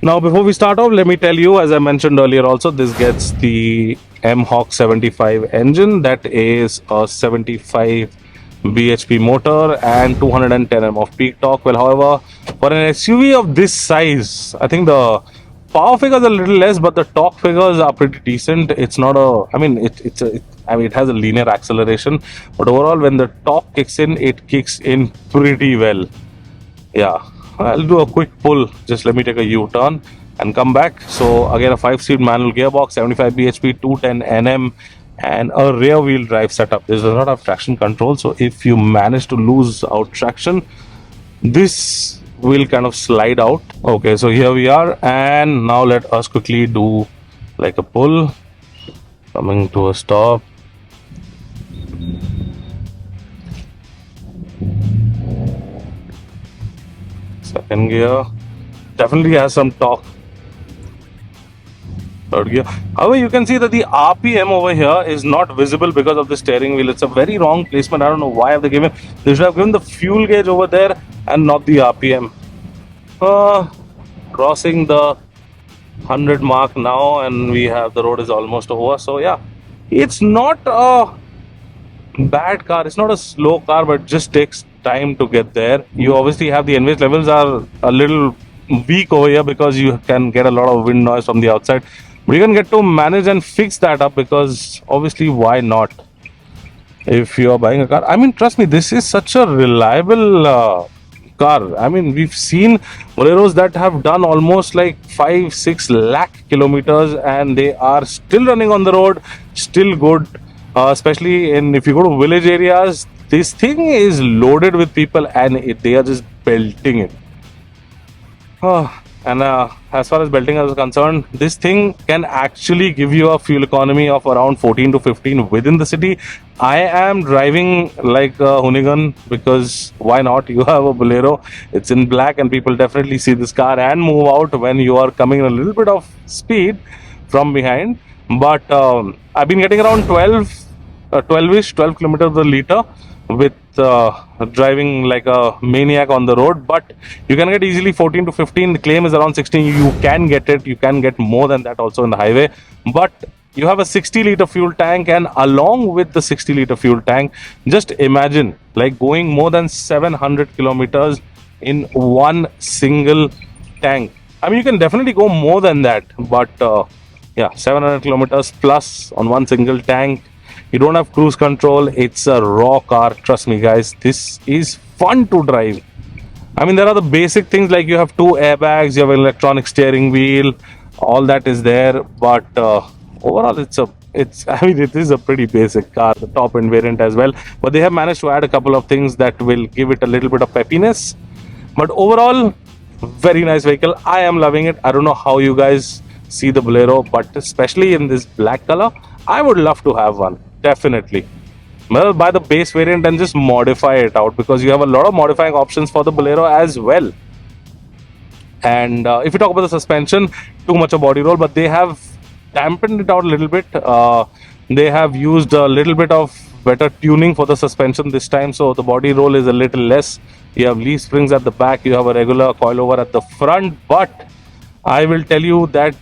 Now, before we start off, let me tell you, as I mentioned earlier also, this gets the M-Hawk 75 engine. That is a 75 bhp motor and 210 mm of peak torque. Well, however, for an SUV of this size, I think the power figures are a little less, but the torque figures are pretty decent. It's not a, I mean, it has a linear acceleration, but overall, when the torque kicks in, it kicks in pretty well. Yeah, I'll do a quick pull. Just let me take a U-turn and come back. So again, a 5-speed manual gearbox, 75 bhp, 210 Nm, and a rear wheel drive setup. This does not have traction control, so if you manage to lose out traction, this will kind of slide out. Okay, so here we are, and now let us quickly do like a pull, coming to a stop. Second gear definitely has some torque. Third gear. However, you can see that the RPM over here is not visible because of the steering wheel. It's a very wrong placement. I don't know why have they given. They should have given the fuel gauge over there and not the RPM. Crossing the 100 mark now, and we have the road is almost over. So yeah, it's not a bad car. It's not a slow car, but it just takes time to get there. You obviously have the NVH levels are a little weak over here because you can get a lot of wind noise from the outside. But you can get to manage and fix that up, because obviously, why not? If you're buying a car, I mean, trust me, this is such a reliable car. I mean, we've seen Boleros that have done almost like 5-6 lakh kilometers, and they are still running on the road, still good. Especially if you go to village areas, this thing is loaded with people, and they are just belting it. And as far as belting is concerned, this thing can actually give you a fuel economy of around 14 to 15 within the city. I am driving like a hoonigan because why not? You have a Bolero, it's in black, and people definitely see this car and move out when you are coming in a little bit of speed from behind. But I've been getting around 12-ish, 12 kilometers a liter with driving like a maniac on the road. But you can get easily 14 to 15. The claim is around 16. You can get it. You can get more than that also in the highway. But you have a 60-liter fuel tank, and along with the 60-liter fuel tank, just imagine like going more than 700 kilometers in one single tank. I mean, you can definitely go more than that, but yeah, 700 kilometers plus on one single tank. You don't have cruise control. It's a raw car. Trust me, guys. This is fun to drive. I mean, there are the basic things like you have 2 airbags, you have an electronic steering wheel, all that is there. But overall, it is a pretty basic car, the top end variant as well. But they have managed to add a couple of things that will give it a little bit of peppiness. But overall, very nice vehicle. I am loving it. I don't know how you guys see the Bolero, but especially in this black color, I would love to have one. Definitely. Well, buy the base variant and just modify it out, because you have a lot of modifying options for the Bolero as well. And if you talk about the suspension, too much of body roll, but they have dampened it out a little bit. They have used a little bit of better tuning for the suspension this time, so the body roll is a little less. You have leaf springs at the back, you have a regular coilover at the front, but I will tell you that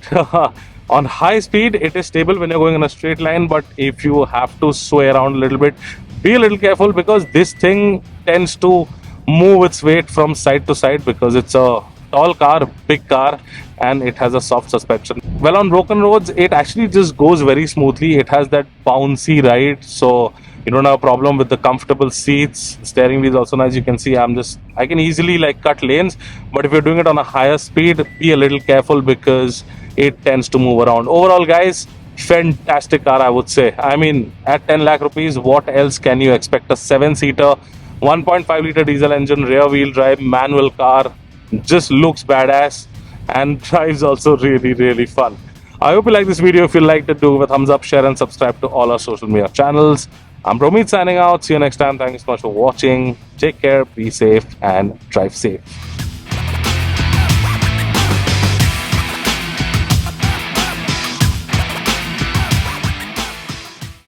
on high speed it is stable when you're going in a straight line, but if you have to sway around a little bit, be a little careful, because this thing tends to move its weight from side to side because it's a tall car, big car, and it has a soft suspension. Well, on broken roads it actually just goes very smoothly. It has that bouncy ride, so you don't have a problem with the comfortable seats. The steering wheel is also nice. You can see I can easily like cut lanes, but if you're doing it on a higher speed, be a little careful because it tends to move around. Overall, guys, fantastic car, I would say. I mean, at 10 lakh rupees, what else can you expect? A 7-seater, 1.5 liter diesel engine, rear wheel drive, manual car, just looks badass and drives also really, really fun. I hope you like this video. If you liked it, do give a thumbs up, share and subscribe to all our social media channels. I'm Promeet signing out. See you next time. Thank you so much for watching. Take care, be safe and drive safe.